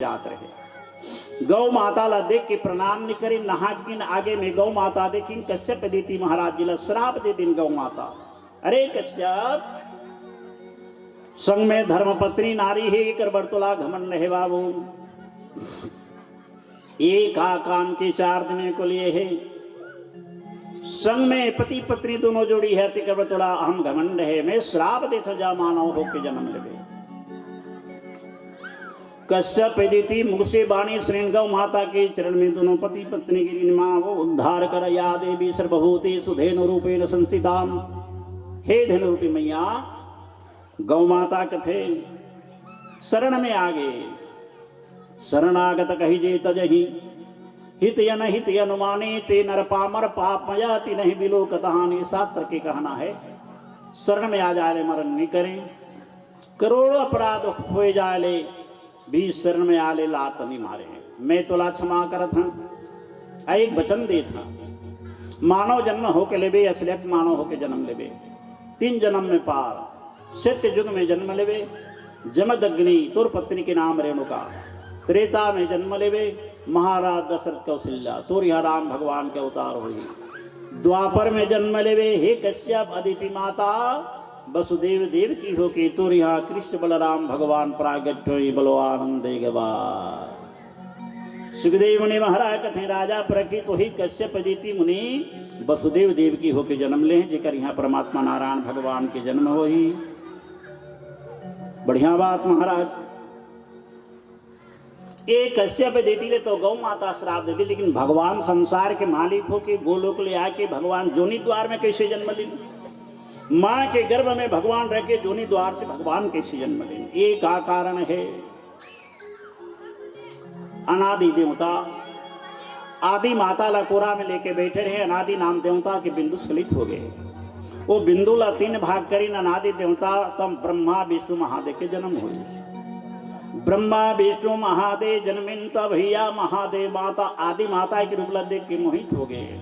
जात रहे। गौ माता ला देख के प्रणाम नहीं करी, नहा किन आगे में गौ माता देखी कश्यप देती महाराज जी ला श्राप दे दिन गौ माता। अरे कश्यप, संग में धर्मपत्नी नारी है, कर बरतुला घमंड है बाबू। एक काम के 4 दिन को लिए है, संग में पति पत्नी दोनों जोड़ी है, तिकर बरतुला हम घमंड है, मैं श्राप देता जा मानव हो के जन्म लेवे। कश्यप देती मुख से बाणी श्रेण गौ माता के चरण में दोनों पति पत्नी की मां वो उद्धार कर या देवी सर्वभूते सुधेनु रूपेण संसिताम। हे धेनु रूपी मैया गौ माता कथे शरण में आगे, शरणागत कहिजे तजहि हित यन हित अनुमाने ते नर पामर पाप मयाति नहीं बिलो कहानी। शास्त्र के कहना है शरण में आ जाए मरण नहीं करें, करोड़ों अपराध हो जाए भी शरण में आले लात नहीं मारे। मैं तोला क्षमा करत हूं, एक वचन दे था मानव जन्म होके लेबे, असलियत मानव होके जन्म लेबे, 3 जन्म में पार। सत्य युग में जन्म लेबे, जमदग्नि तुर पत्नी के नाम रेणुका। त्रेता में जन्म लेबे, महाराज दशरथ कौशल्या तुर यह राम भगवान के अवतार हुई। द्वापर में जन्म लेबे, हे कश्यप अदिति माता वसुदेव देव की हो के तुर यहाँ कृष्ण बलराम भगवान प्रागट्य हुई, बलो आनंदे गवार। सुखदेव मुनि महाराज कथे राजा प्रकृत तो ही कश्यप अदिति मुनि वसुदेव देव की होके जन्म ले, जेकर यहाँ परमात्मा नारायण भगवान के जन्म हो ही। बढ़िया बात महाराज। एक कश्यप देती ले तो गौ माता श्राप देती, लेकिन भगवान संसार के मालिक हो के गोलोक ले आके भगवान जोनी द्वार में कैसे जन्म ले? मां के गर्भ में भगवान रह के जोनी द्वार से भगवान कैसे जन्म ले? एक का कारण है अनादि देवता आदि माता ला कोरा में लेके बैठे रहे। अनादि नाम देवता के बिंदु स्खलित हो गए, वो बिंदु ला 3 भाग करी। अनादि देवता तम ब्रह्मा विष्णु महादेव के जन्म हुए। ब्रह्मा विष्णु महादेव जन्मिन तब भैया महादेव माता आदि माता के रूप ला देख के मोहित हो गए।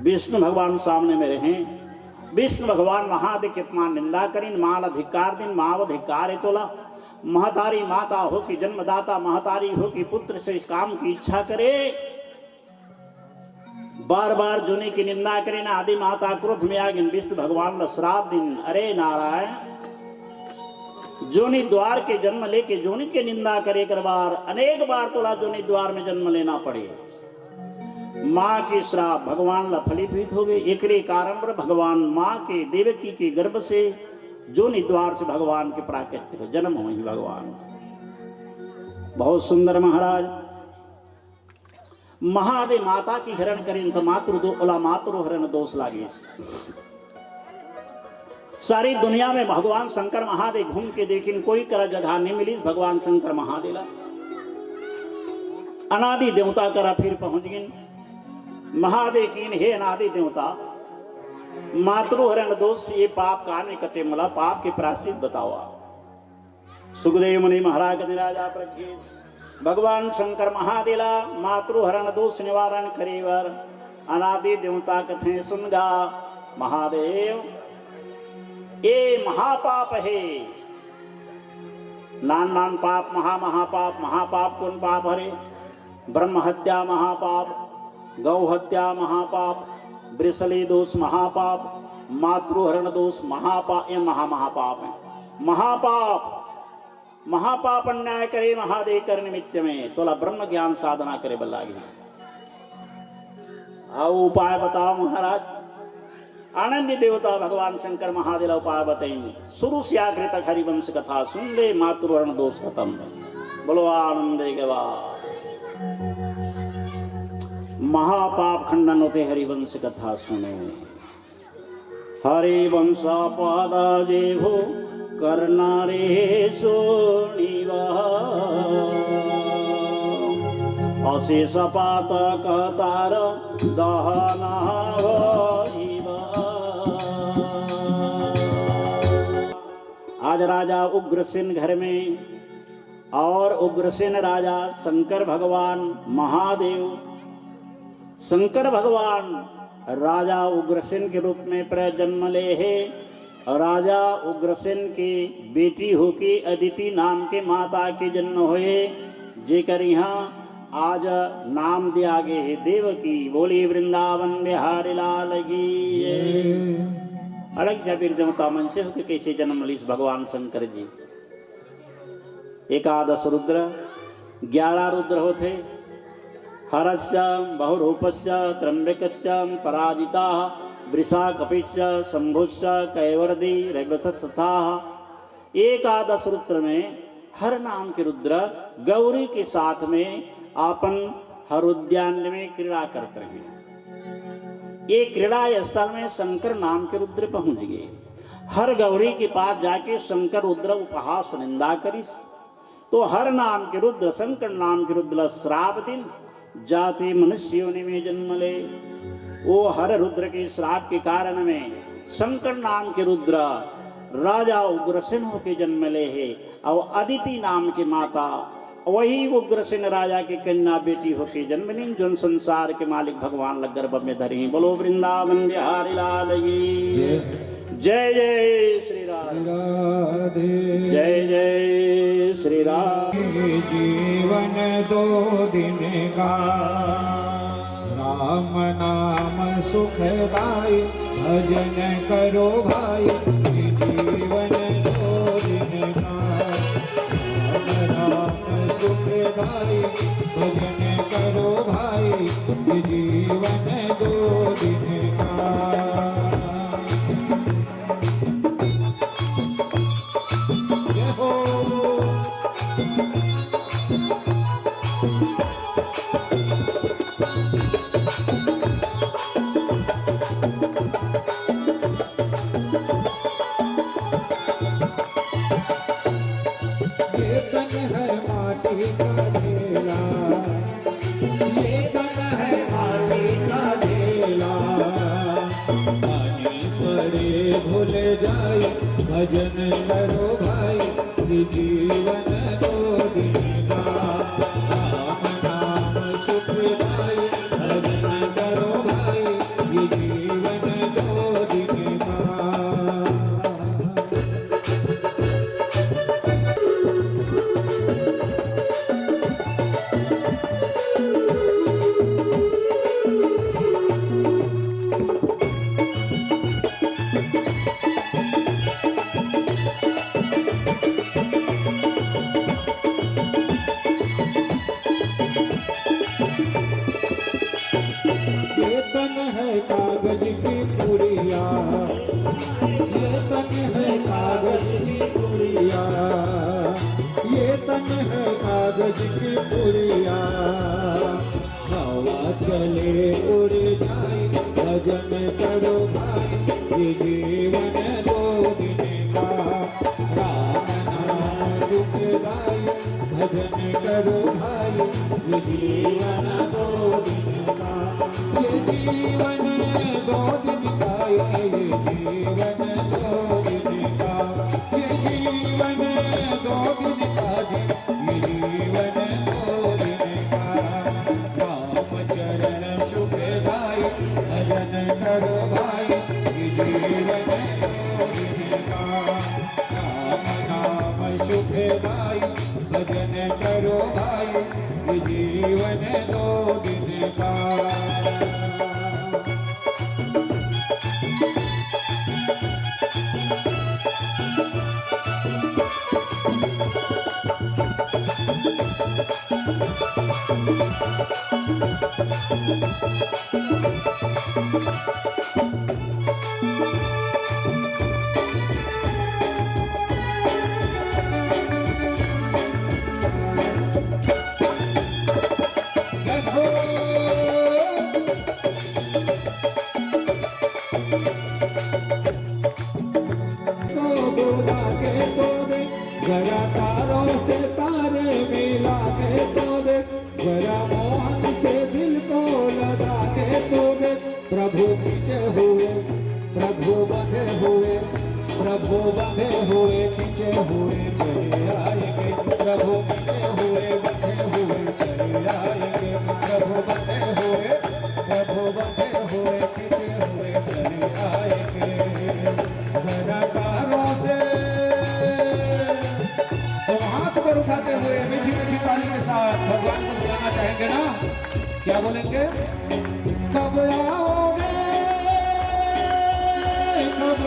विष्णु भगवान सामने में रहे, विष्णु भगवान महादेव के अपमान निंदा करी, माल अधिकार दिन माव अधिकार तोला। महतारी माता हो कि जन्मदाता महतारी हो कि पुत्र से इस काम की इच्छा करे, बार बार जोनी की निंदा करे ना। आदि माता क्रोध में आ गई, विष्णु भगवान का श्राप दिन। अरे नारायण, जोनी द्वार के जन्म लेके जोनी के निंदा करे कर बार अनेक बार तोला जोनी द्वार में जन्म लेना पड़े। मां के श्राप भगवान ला फलीभूत हो गए। एकरे कारण पर भगवान मां के देवकी के गर्भ से जोनी द्वार से भगवान के प्राकट्य जन्म हुई। भगवान बहुत सुंदर महाराज। महादेव माता की हरण करें तो मातृ हरण दोष लागे। सारी दुनिया में भगवान शंकर महादेव घूम के देखें, कोई करा जगह नहीं मिली भगवान शंकर महादेव ला। अनादि देवता करा फिर पहुंच गए महादेव की, हे अनादि देवता मातृहरण दोष ये पाप काने कटे मला, पाप के प्रायश्चित बताओ। सुखदेव मुनि महाराज राजा प्रज्ञ भगवान शंकर महादेला मातृहरण दोष निवारण करेवर अनादि देवता कथे सुनगा। महादेव ये महापाप है, नान नान पाप महापाप। महापाप कौन पाप हरे? ब्रह्म हत्या महापाप, गौ हत्या महापाप, वृषले दोष महापाप, मातृहरण दोष महापाप। ये महापाप है। महापाप महापाप अन्याय करे महादेव कर निमित्त में तोला ब्रह्म ज्ञान साधना करे बल्लागी। आओ उपाय बताओ महाराज। आनंदी देवता भगवान शंकर महादेव उपाय बताएंगे। शुरू से आखिर तक हरिवंश कथा सुन ले, मातृहरण दोष खत्म। बोलो आनंदे के बाद महापाप खंडन होते हरिवंश कथा सुने। हरिवंशा पादा जे हो करना रे सोनिवा, अशेष पात कहतार दहना होइबा। आज राजा उग्रसेन घर में, और उग्रसेन राजा शंकर भगवान महादेव, शंकर भगवान राजा उग्रसेन के रूप में प्रजन्म ले है। राजा उग्रसेन के बेटी होके अदिति नाम के माता के जन्म हुए, जेकर यहाँ आज नाम दिया गए है देवकी। बोली वृंदावन बिहारी लाल की अलग जबीर देवता मन से होके कैसे जन्म ली भगवान शंकर जी। एकादश रुद्र 11 रुद्र होते। हरस्य बहुरूपस्य त्र्यंबकस्य पराजिता वृषा कपिश्च शंभुश्च कैवर्दी रवितथा। एकादश रुद्र में हर नाम के रुद्र गौरी के साथ में आपन हर उद्यान में क्रीड़ा करते हैं। ये क्रीड़ा स्थल में शंकर नाम के रुद्र पहुंच गए। हर गौरी के पास जाके शंकर रुद्र उपहास निंदा करी। तो हर नाम के रुद्र शंकर नाम के रुद्र श्राप दिन जाति मनुष्य योनि में जन्म ले। वो हर रुद्र के श्राप के कारण में शंकर नाम के रुद्र राजा उग्रसेन के जन्म ले है। और अदिति नाम की माता वही उग्रसेन राजा की कन्या बेटी होके जन्म ली, जो संसार के मालिक भगवान लग गर्भ में धरी। बोलो वृंदावन बिहारी लाल की जय जय श्री राम। जय जय श्री राम। जीवन 2 दिन का राम नाम सुखदाई भजन करो भाई। जीवन 2 दिन का राम नाम सुखदाई भजन करो भाई। जीवन 2 दिन का भजन करो भाई। जीवन 2 दिन का राम नाम सुखदाई भजन करो भाई। जीवन 2 दिन का कागज की पुड़िया। ये तन है कागज की पुड़िया। ये तन है कागज की पुड़िया। हवा चले उड़ जाए भजन करो भाई। ये जीवन 2 दिन का राम नाम सुखदाई भजन करो भाई। ये जीवन 2 दिन का। ये जीवन 2 दिन का। ये जीवन 2 दिन का। ये जीवन 2 दिन का। ये जीवन 2 दिन का। राम चरण सुखदाई भजन करो भाई। ये जीवन 2 दिन का। राम नाम सुखदाई भजन करो भाई। ये जीवन 2 दिन का। कहेंगे ना, क्या बोलेंगे? कब आओगे, कब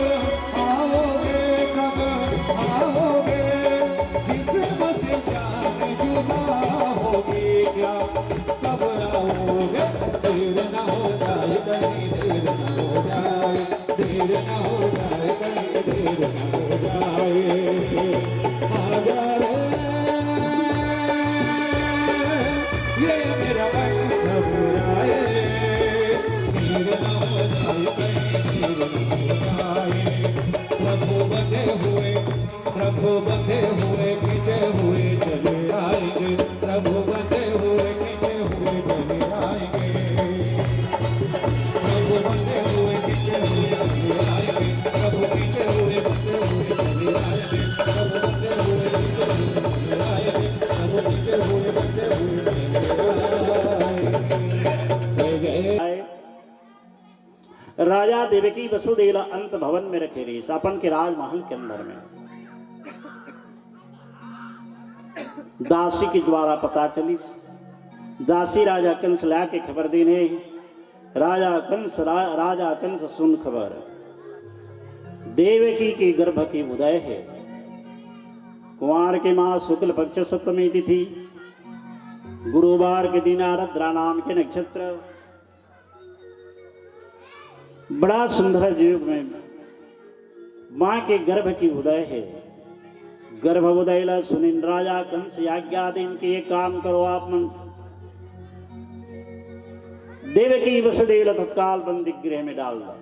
आओगे, कब आओगे, जिस्म से जान जुदा होगी क्या, कब आओगे, देर न हो जाए कहीं, देर न हो जाए, देर न हो जाए कहीं, देर न हो जाए, आ जा रे, ये मेरा मन घबराए, देर न हो जाए कहीं, देर न हो जाए, प्रभु बंधे हुए खींचे हुए चले आएंगे, प्रभु बंधे हुए खींचे हुए चले आएंगे, प्रभु बंधे हुए खींचे हुए चले आएंगे, प्रभु खींचे हुए बंधे हुए चले आएंगे, प्रभु बंधे हुए खींचे हुए चले आएंगे, प्रभु खींचे हुए बंधे हुए चले आएंगे। राजा देवकी वसुदेव अंत भवन में रखे रही अपन के राजमहल के अंदर में दासी के द्वारा पता चली। दासी राजा कंस ला के खबर देने राजा कंस सुन खबर देवकी के गर्भ की उदय है। कुमार के मां शुक्ल पक्ष सप्तमी तिथि गुरुवार के दिन आरद्रा नाम के नक्षत्र बड़ा सुंदर युग में मां के गर्भ की उदय है। गर्भ उदय सुनिन राजा कंस आज्ञा दिन के एक काम करो आप मन देवकी वसुदेव तत्काल बंदी गृह में डाल दो।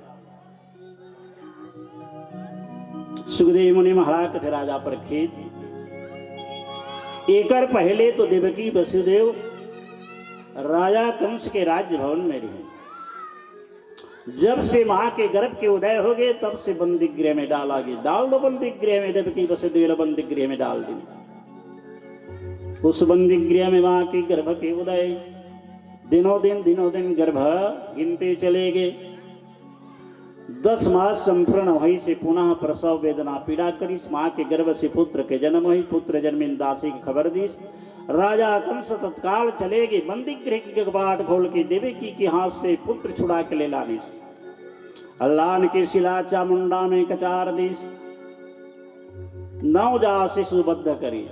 सुखदेव मुनि महाराज थे राजा पर खेत एकर पहले तो देवकी वसुदेव राजा कंस के राज्य भवन में रहे। जब से मां के गर्भ के उदय हो गए तब से बंदी गृह में डाला गया। डाल दो बंदी गृह में, देवकी वसुदेव बंदी गृह में डाल दी। उस बंदी गृह में मां के गर्भ के उदय दिनों दिन गर्भ गिनते चले गए। 10 मास संपूर्ण वहीं से पुनः प्रसव वेदना पीड़ा करी। मां के गर्भ से पुत्र के जन्म हुई। पुत्र जन्मिन दासी की खबर दी। राजा कंस तत्काल चले गए। बंदी गृह की कपाट खोल के देवकी के हाथ से पुत्र छुड़ा के ले लानी। अल्लाह के शिला चामुंडा में कचार दी। नवजा शिशु बद्ध करी।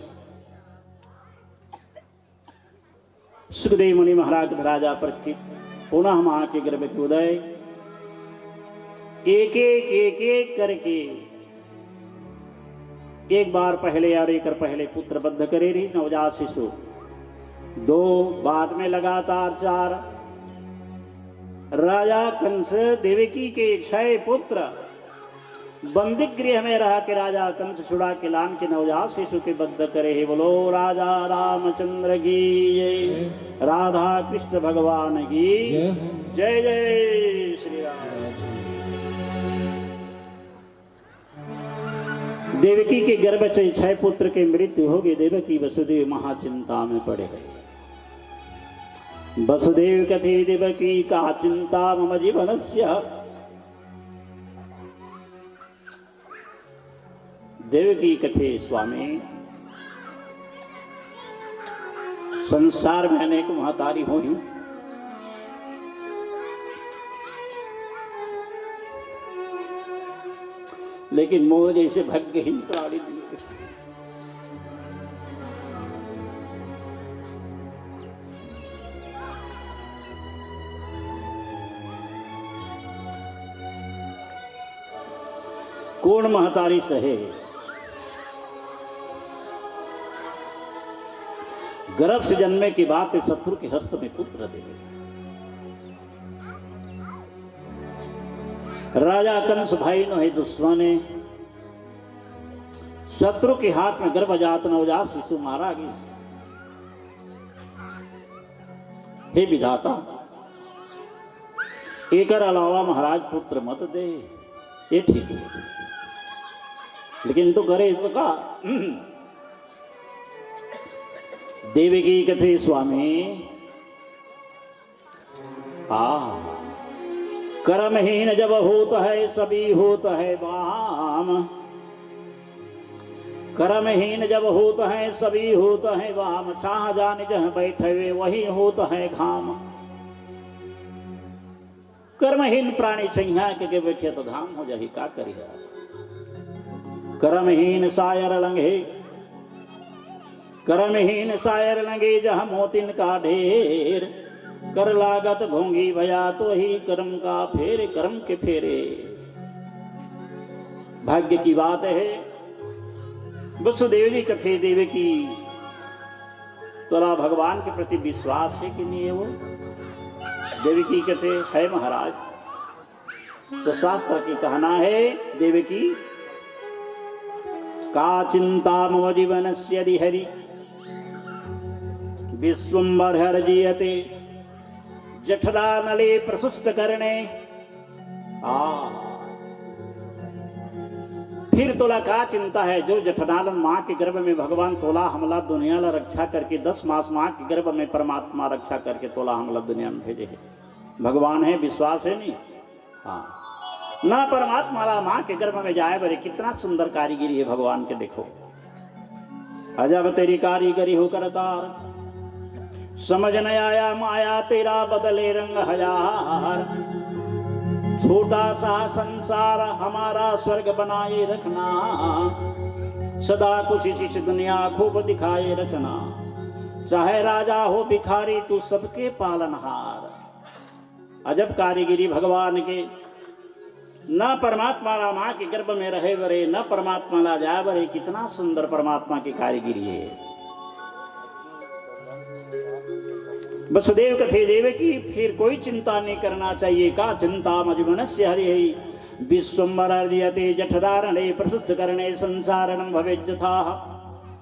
सुखदेव मुनि महाराज राजा पर पुनः मां के गर्भ के उदय एक एक करके एक बार पहले और एक पहले पुत्र बद्ध करे रही। नवजात शिशु 2 बाद में लगातार 4। राजा कंस देवकी के 6 पुत्र बंदी गृह में रह के राजा कंस छुड़ा के लान के नवजात शिशु के बद्ध करे है। बोलो राजा रामचंद्र की जय, राधा कृष्ण भगवान की जय जय श्री राम। देवकी के गर्भ से 6 पुत्र के मृत्यु हो गई। देवकी वसुदेव महाचिंता में पड़े गए। वसुदेव कथे देवकी का चिंता मम जीवनस्य। देवकी कथे स्वामी संसार में अनेक महतारी हुई। लेकिन मोर जैसे भाग्यहीन प्राणी दिए। कौन महतारी सहे। गर्भ से जन्मे की बात शत्रु के हस्त में पुत्र देवे। राजा कंस भाई नो है दुश्मने। शत्रु के हाथ में गर्भजात नवजात शिशु मारा गया। हे विधाता एकर अलावा महाराज पुत्र मत दे। ये ठीक है लेकिन तो करे तो का। देवकी कथे स्वामी कर्महीन जब होता है सभी होता है वाम। कर्महीन जब होत है सभी होत है वाम, छाह जान जहाँ बैठे वे वही होत है घाम। कर्महीन प्राणी छैया के बैठे तो घाम हो जाही, का करिए। कर्महीन सायर लंघे, कर्महीन सायर लंघे जहाँ मोतिन का ढेर, कर लागत घोंगी भया तो ही कर्म का फेरे, कर्म के फेरे। भाग्य की बात है। वसुदेव जी कथे देवे की तोला भगवान के प्रति विश्वास है कि नहीं है? वो देवी की कथे है महाराज। तो शास्त्र की कहना है देवी की, का चिंता मम जीवनस्य हरि विश्वम्बर हरजीयते जठरानले प्रशुष्ट करणे। फिर तोला का चिंता है, जो जठरानल माँ के गर्भ में भगवान तोला हमला दुनिया ला रक्षा करके 10 मास माँ के गर्भ में परमात्मा रक्षा करके तोला हमला दुनिया में भेजे है। भगवान है, विश्वास है नहीं? हाँ ना, परमात्मा ला माँ के गर्भ में जाए बरे कितना सुंदर कारीगिरी है भगवान के। देखो अजब तेरी कारीगरी हो करतार, समझ न आया माया तेरा बदले रंग हजार। छोटा सा संसार हमारा स्वर्ग बनाए रखना, सदा कुछ दुनिया खूब दिखाए रचना। चाहे राजा हो भिखारी तू सबके पालनहार। अजब कारीगिरी भगवान के। न परमात्मा ला माँ के गर्भ में रहे बरे, न परमात्मा ला जाए बरे, कितना सुंदर परमात्मा की कारीगिरी है। वसुदेव कथे देवे की फिर कोई चिंता नहीं करना चाहिए। का चिंता मजमनस्य हरि विश्वम्बर हरियते जठरारणे प्रशुद्ध करणे संसारणं भवेत् यथा।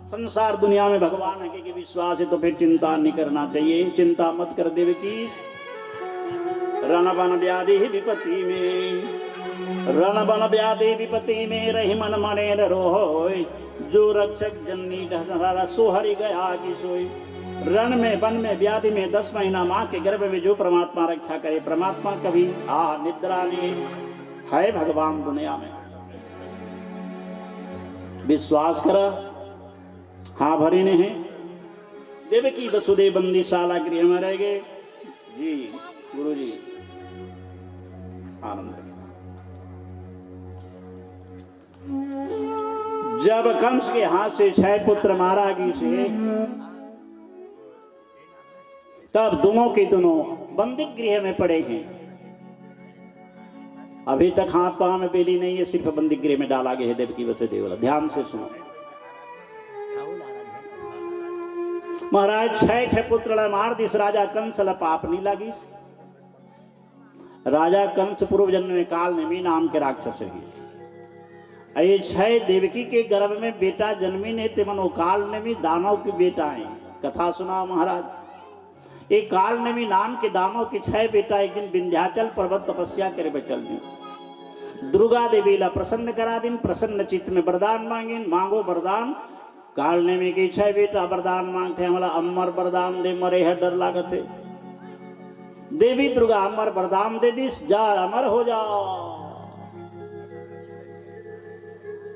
संसार दुनिया में भगवान के विश्वास है तो फिर चिंता नहीं करना चाहिए। चिंता मत कर देवे की। रणवन व्याधि विपत्ति में, रणवन व्याधि विपत्ति में रही मन मने न रोय। जो रक्षक जननी ढहरा सो हरि गया की सोई। रण में वन में व्याधि में 10 महीना माँ के गर्भ में जो परमात्मा रक्षा करे, परमात्मा कभी निद्रा नहीं है। भगवान दुनिया में विश्वास कर। हाँ भरी ने है। देव की वसुदेव बंदीशाला गृह में रह गए जी। गुरु जी आनंद। जब कंस के हाथ से 6 पुत्र मारा गई से, तब दोनों के दोनों बंदी गृह में पड़े हैं। अभी तक हाथ पांव में बेली नहीं है, सिर्फ बंदी गृह में डाला गया है। देव की वसुदेव, ध्यान से सुनो महाराज। 6 पुत्र ला मार दिस राजा कंस ला पाप नहीं लागिस। राजा कंस पूर्व जन्म में काल नेमी नाम के राक्षस है। ये 6 देवकी के गर्भ में बेटा जन्मी ने ते मनो काल नेमी दानव की बेटा है। कथा सुना महाराज। एक काल नेमी नाम के दानव के 6 बेटा एक दिन विंध्याचल पर्वत तपस्या करे बचल दी। दुर्गा देवी ला प्रसन्न करा दिन। प्रसन्न चित्त में वरदान मांगे, मांगो वरदान। काल नेमी के 6 बेटा वरदान मांगते, हमारा अमर वरदान दे, मरे है डर लागत है। देवी दुर्गा अमर वरदान दे दिस, जा अमर हो जा।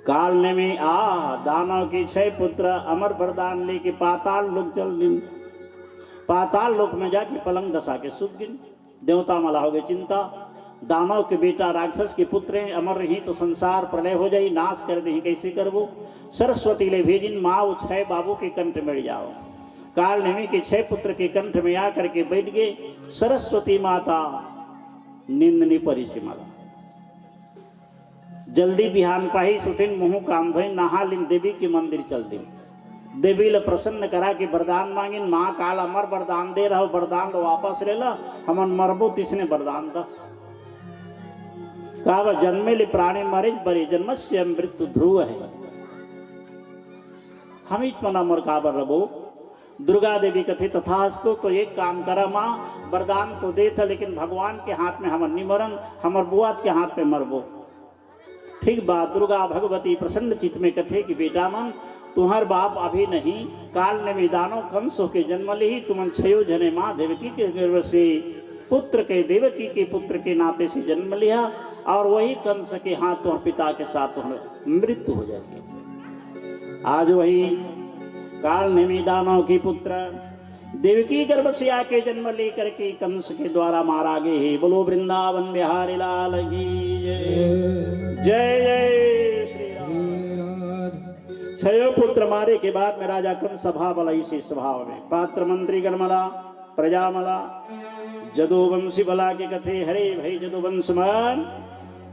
काल नेमी दानव के 6 पुत्र अमर वरदान लेके पाताल लोक चल दिन। पाताल लोक में जाके पलंग दशा के सुख गिन। देवता मला हो गए चिंता। दानव के बेटा राक्षस के पुत्र हैं, अमर रही तो संसार प्रलय हो जाई, नाश कर दे, कैसे करबो। सरस्वती ले भेजिन, माँ 6 बाबू के कंठ में जाओ। काल नेमी के 6 पुत्र के कंठ में आकर के बैठ गए। सरस्वती माता निंदनी परी से माला। जल्दी बिहान पाही सुटिन मुँह काम धोई, नहा लिन देवी के मंदिर चल दिन। देवी ल प्रसन्न करा के वरदान मांगिन। माँ काल अमर वरदान दे रहा, वरदान लो वापस ले ला, हमन मरबो तिसने वरदान दा। कहा जन्मे ले प्राणी मरे बरे, जन्मस्य मृत्यु ध्रुव है। हम इतना मर काबर रबो। दुर्गा देवी कथे तथास्तु। तो एक काम करा माँ, वरदान तो दे था लेकिन भगवान के हाथ में हमर नहीं मरन, हमर बुआज के हाथ में मरबो। ठीक बात। दुर्गा भगवती प्रसन्न चित्त में कथे कि बेटा मन, तुम्हार बाप अभी नहीं, काल ने मैदानों कंस के जन्म ली, तुमन 6 जने माँ देवकी के गर्भ से पुत्र के, देवकी के पुत्र के नाते से जन्म लिया, और वही कंस के हाथ तुम्हारे पिता के साथ तुम्हारी मृत्यु हो जाएगी। आज वही काल नेमी दानव की पुत्र देवकी गर्भ से आके जन्म लेकर के कंस के द्वारा मारा गए है। बोलो वृंदावन बिहारी लाल की जय जय श्री राम। छह पुत्र मारे के बाद में राजा कंस सभा बला इसी स्वभाव में पात्र मंत्री गणमला प्रजामला जदुवंशी बला के कथे हरे भाई जदुवंश मन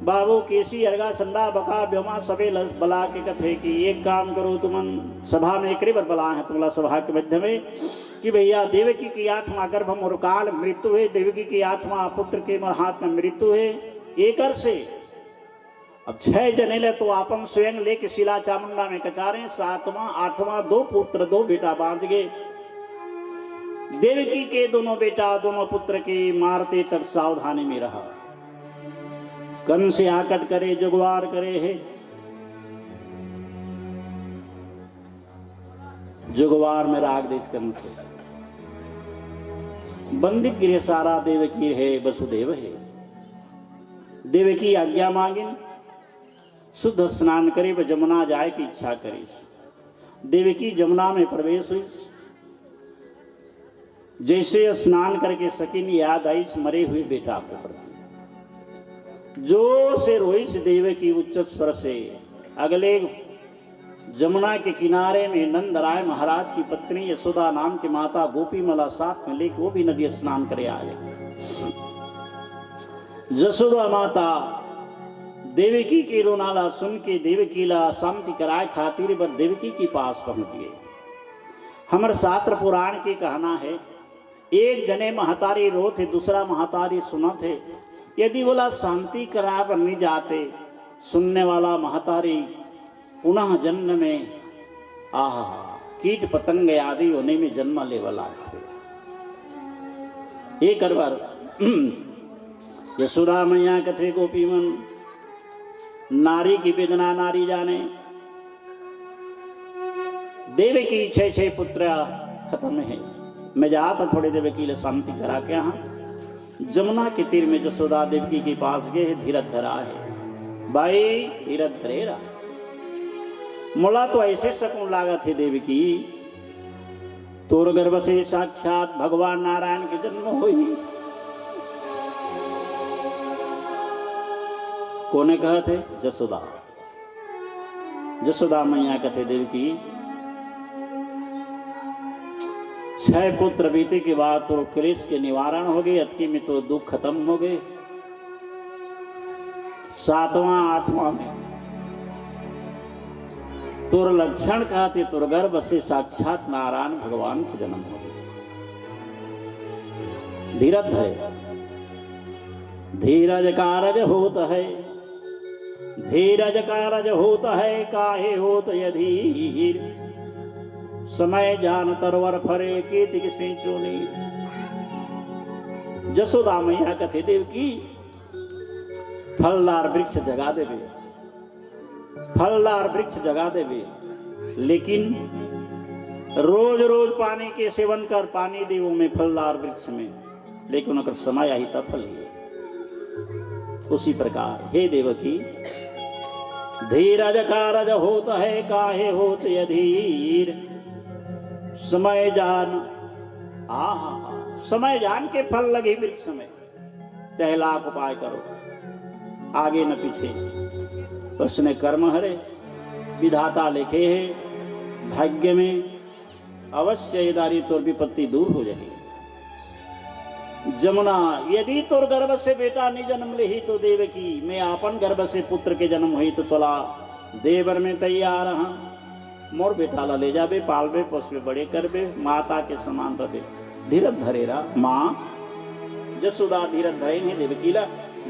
बाबू केसी अर्गा संदा बका ब्योमा सबे बला के कथे कि एक काम करो तुमन सभा में एक बार बला है तुम्हारा सभा के मध्य में कि भैया देवकी की 8वां गर्भ मुरकाल मृत्यु है, देवकी की 8वां पुत्र के हाथ में मृत्यु है। एक से अब 6 जनेले तो आपन स्वयं लेके शिला चामुंडा में कचारे 7वां 8वां 2 पुत्र 2 बेटा बांध गए। देवकी के दोनों बेटा दोनों पुत्र के मारते तक सावधानी में रहा। कंस से आकट करे जुगवार करे है, जुगवार में राग देश कंस से बंदी गृह सारा देवकी है वसुदेव है। देवकी आज्ञा मांगिन शुद्ध स्नान करे व जमुना जाए की इच्छा करे। देवकी जमुना में प्रवेश हुई। जैसे स्नान करके सकिन याद आई मरे हुए बेटा के प्रति जो से रोई से देवकी उच्च स्वर से। अगले जमुना के किनारे में नंदराय महाराज की पत्नी यशोदा नाम की माता गोपीमला साथ में लेकर वो भी नदी स्नान करे आए। यशोदा माता देवकी की रोनाला सुन के देवकी ला शांति कराए खातिर बर देवकी के पास पहुंच गए। हमारे शास्त्र पुराण की कहना है एक जने महतारी रो थे दूसरा महतारी सुना थे। यदि बोला शांति करा पर नहीं जाते सुनने वाला महतारी पुनः जन्म में कीट पतंग आदि होने में जन्म ले वाला थे। एक बार यशोदा मैया कथे गोपी मन नारी की वेदना नारी जाने। देवकी 6 पुत्र खत्म है। मैं जाता थोड़ी देर वकील शांति करा के यहाँ जमुना के तीर में यशोदा देवकी के पास गए धीरज धरा है। भाई धीरज धरेरा मोला तो ऐसे सकून लागत है देवकी तोर गर्भ से साक्षात भगवान नारायण के जन्म हुई। कोने कहा थे यशोदा। यशोदा मैया कहते देवकी 6 पुत्र बीते के बाद तो क्लेश के निवारण हो गए। अतकी में तो दुख खत्म हो गए। 7वां 8वां में तुर लक्षण कहते तुर गर्भ से साक्षात नारायण भगवान के जन्म हो गए। धीरज धरे धीरज कारज होत है धीरज कारज होत है काहे होत यधीर समय जान तरवर फरे कीर्ति से चोली। यशोदा मैया कथे देवकी फलदार वृक्ष जगा देवे फलदार वृक्ष जगा देवे लेकिन रोज रोज पानी के सेवन कर पानी देवो में फलदार वृक्ष में लेकिन अगर समय आई तब फल उसी प्रकार हे देवकी धीरज कारज होत है काहे होत अधीर समय जान समय जान के फल लगे वृक्ष में चाहे लाख उपाय करो आगे न पीछे उसने कर्म हरे विधाता लिखे है भाग्य में अवश्य ये दारी तोर विपत्ति दूर हो जाएगी। जमुना यदि तोर गर्भ से बेटा नहीं जन्म ले ही तो देवकी मैं आपन गर्भ से पुत्र के जन्म हुई तो तोला देवर में तैयार हाँ मोर बेटा ला ले जाबे पालबे पोसबे बड़े करबे माता के समान रहे। धीरज धरेरा माँ यशोदा धीरज धरे नहीं देवकी ला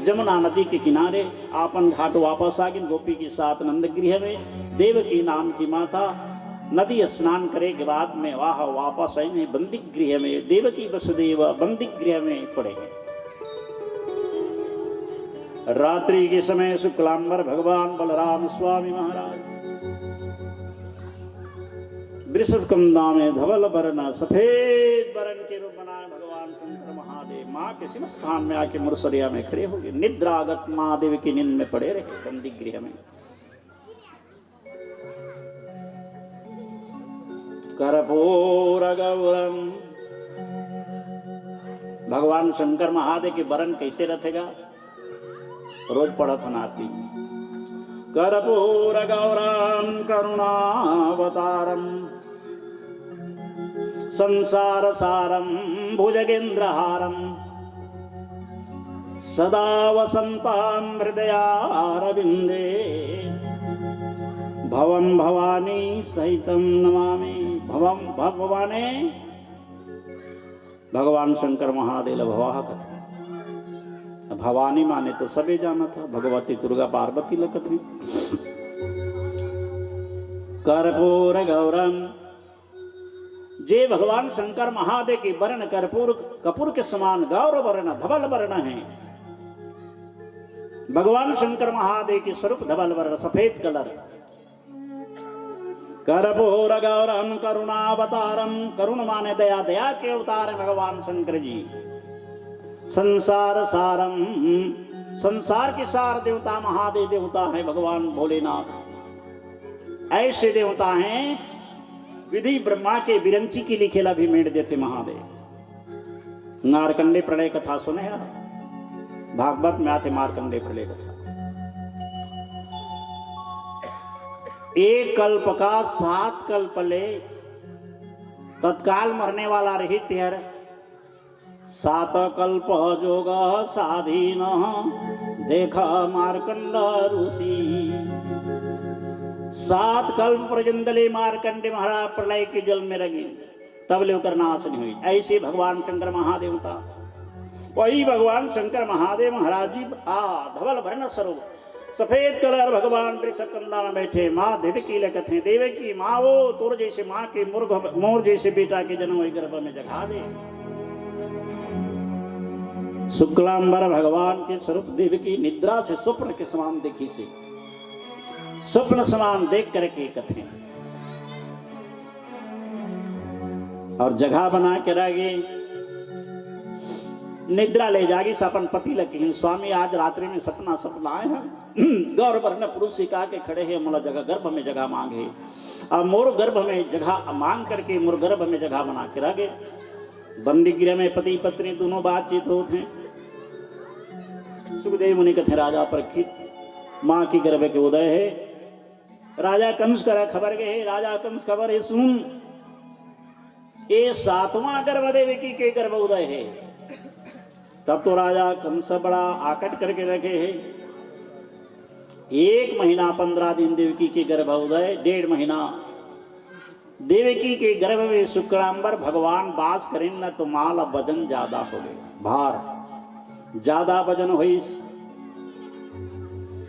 जमुना नदी के किनारे आपन घाट वापस आ गई। गोपी के साथ नंद गृह में देवकी नाम की माता नदी स्नान करे के बाद में वाह वापस आई नहीं बंदी गृह में देवकी वसुदेव बंदी गृह में पड़े। रात्रि के समय शुक्लांबर भगवान बलराम स्वामी महाराज वृषभ कंदा में धवल वर्ण सफेद वर्ण के रूप बनाए भगवान शंकर महादेव माँ के सिंह स्थान में आके मुरसरिया में खड़े हो गए। निद्रागत महादेव की नींद में पड़े रहे बंदी गृह में। कर्पूर गौरम। भगवान शंकर महादेव के वरण कैसे रखेगा? रोज पढ़ा था आरती। कर्पूर गौरम करुणावतारम संसार सारम भुजगेंद्रहारम सदा वसंतां हृदयारविंदे भवं भवानी सहितं नमामि। भवं भवाने भगवान शंकर महादेव भवाह कथा। भवानी माने तो सभी जाना था, भगवती दुर्गा पार्वती लकथी। कर्पूर गौरम, जे भगवान शंकर महादेव की वर्ण कर्पूर कपूर के समान गौर वर्ण धवल वर्ण है। भगवान शंकर महादेव की स्वरूप धवल वर्ण सफेद कलर। कर्पूर गौरम करुणावतारम, करुण माने दया, दया के अवतार भगवान शंकर जी। संसार सारम, संसार के सार देवता महादेव देवता है भगवान भोलेनाथ। ऐसे देवता हैं विधि ब्रह्मा के विरंची की लिखेला भी मेड़ देते महादेव। मार्कंडे प्रलय कथा सुने हैं? भागवत में आते मार्कंडे प्रलय कथा। एक कल्प का 7 कल्प ले तत्काल मरने वाला रहित है। 7 कल्प जोग साधीन देखा मार्कंड ऋषि। 7 कल्प पर्यंतले मार्कंडे महाराज प्रलय के जल में रंगे, तब ले कर नाश नहीं हुई। ऐसे भगवान शंकर महादेवता, वही भगवान शंकर महादेव महाराज जी धवल वर्ण स्वरूप सफेद कलर भगवान ऋषभकंधा में बैठे। माँ देवकी लकथे, देवकी माँ वो तोर जैसे माँ के मोर जैसे बेटा के जन्म हुई गर्भ में जगा दे। शुक्लांबर भगवान के स्वरूप देवकी निद्रा से स्वप्न के समान देखी से, स्वप्न समान देख करके कथे और जगह बना के रहे। निद्रा ले जागी सपन पति लगे, स्वामी आज रात्रि में सपना आए हैं। गौर वर्ण पुरुष सिखा के खड़े हैं, मोला जगह गर्भ में जगह मांगे। अब मोर गर्भ में जगह मांग करके मोर गर्भ में जगह बना के रह गए। बंदी गृह में पति पत्नी दोनों बातचीत होते हैं। सुखदेव मुनि कथे राजा परीक्षित, माँ की गर्भ के उदय है। राजा कंस करा खबर गए, राजा कंस खबर है सुन, ये 7वां गर्भ देवकी के गर्भ उदय है। तब तो राजा कंस बड़ा आकट करके रखे है। 1 महीना 15 दिन देवकी के गर्भ उदय, 1.5 महीना देवकी के गर्भ में शुक्लांबर भगवान वास करें न तो माल वजन ज्यादा हो गए, भार ज्यादा वजन हुई।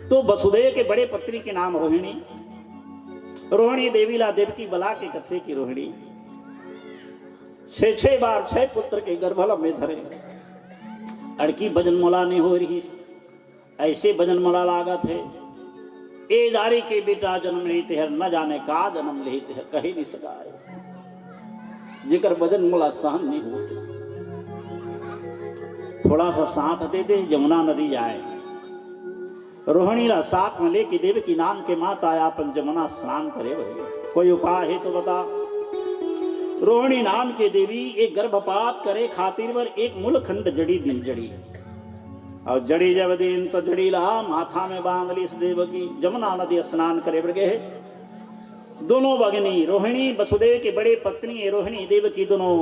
तो वसुदेव के बड़े पत्नी के नाम रोहिणी, रोहिणी देवीला देवकी बला के कथे की रोहिणी 6 बार 6 पुत्र के गर्भला में धरे। अड़की भजन मोला नहीं हो रही, ऐसे भजन मोला लागत है। ए दारी के बेटा जन्म लेते हैं, न जाने का जन्म लेते हैं, कहीं नहीं सका है। जिकर भजन मोला सहन नहीं होते, थोड़ा सा साथ दे दे, यमुना नदी जाए। रोहिणी ला साथ में लेके देवकी नाम के माता अपन जमुना स्नान करे। वही कोई उपाय है तो बता। रोहिणी नाम के देवी एक गर्भपात करे खातिर पर एक मूलखंड जड़ी दिल जड़ी, और जड़ी जब दिन तो जड़ी ला माथा में बांध ली इस देव की। जमुना नदी स्नान करे बगे। दोनों भगिनी रोहिणी वसुदेव के बड़े पत्नी रोहिणी देव की दोनों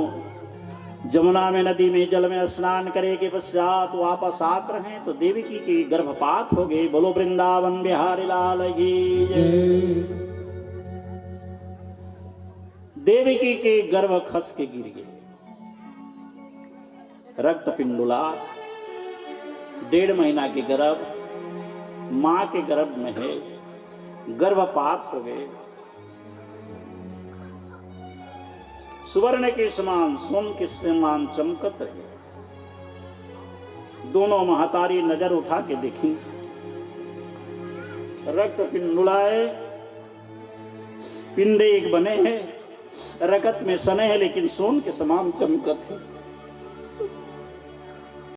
जमुना में नदी में जल में स्नान करे के पश्चात वापस आते रहे तो देवकी की गर्भपात हो गई। बोलो वृंदावन बिहारी लाल की जय। देवकी के गर्भ खस के गिर गए, रक्त पिंडुला। 1.5 महीना के गर्भ मां के गर्भ में है, गर्भपात हो गए। सुवर्ण के समान सोम के समान चमकत रहे। दोनों महतारी नजर उठा के देखी, रक्त पिंडुलाए, पिंडे एक बने हैं, रकत में सने है लेकिन सोन के समान चमकत है।